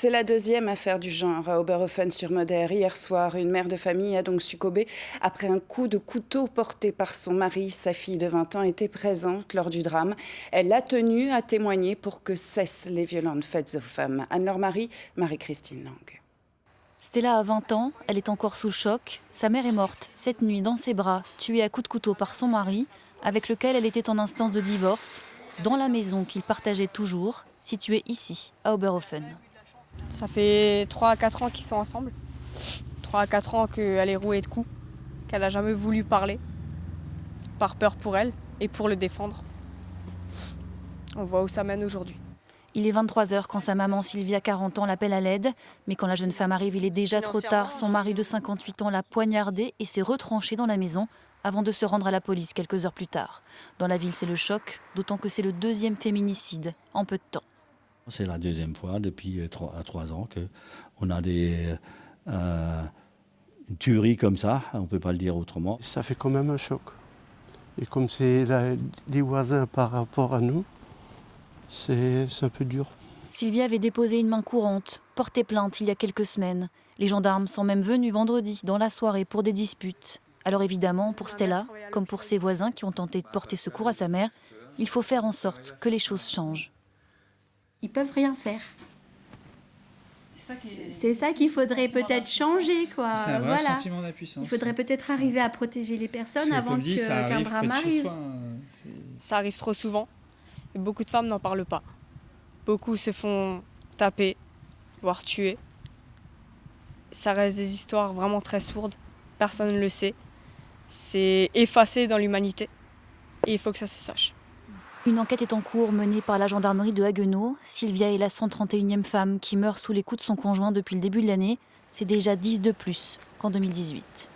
C'est la deuxième affaire du genre à Oberhofen-sur-Moder. Hier soir, une mère de famille a donc succombé après un coup de couteau porté par son mari. Sa fille de 20 ans était présente lors du drame. Elle a tenu à témoigner pour que cessent les violentes faites aux femmes. Anne-Laure Marie, Marie-Christine Lang. Stella a 20 ans, elle est encore sous le choc. Sa mère est morte cette nuit dans ses bras, tuée à coups de couteau par son mari, avec lequel elle était en instance de divorce, dans la maison qu'ils partageaient toujours, située ici, à Oberhofen. Ça fait 3 à 4 ans qu'ils sont ensemble. 3 à 4 ans qu'elle est rouée de coups, qu'elle n'a jamais voulu parler, par peur pour elle et pour le défendre. On voit où ça mène aujourd'hui. Il est 23h quand sa maman Sylvia, 40 ans, l'appelle à l'aide. Mais quand la jeune femme arrive, il est déjà trop tard. Son mari de 58 ans l'a poignardée et s'est retranché dans la maison avant de se rendre à la police quelques heures plus tard. Dans la ville, c'est le choc, d'autant que c'est le deuxième féminicide en peu de temps. C'est la deuxième fois depuis 3 ans qu'on a une tuerie comme ça, on ne peut pas le dire autrement. Ça fait quand même un choc. Et comme c'est des voisins par rapport à nous, c'est un peu dur. Sylvia avait déposé une main courante, porté plainte il y a quelques semaines. Les gendarmes sont même venus vendredi dans la soirée pour des disputes. Alors évidemment, pour Stella, comme pour ses voisins qui ont tenté de porter secours à sa mère, il faut faire en sorte que les choses changent. Ils peuvent rien faire. C'est ça qu'il faudrait peut-être changer, quoi. C'est un vrai sentiment d'impuissance. Il faudrait peut-être arriver à protéger les personnes avant qu'un drame arrive. Ça arrive trop souvent et beaucoup de femmes n'en parlent pas. Beaucoup se font taper, voire tuer. Ça reste des histoires vraiment très sourdes. Personne ne le sait. C'est effacé dans l'humanité et il faut que ça se sache. Une enquête est en cours menée par la gendarmerie de Haguenau. Sylvia est la 131e femme qui meurt sous les coups de son conjoint depuis le début de l'année. C'est déjà 10 de plus qu'en 2018.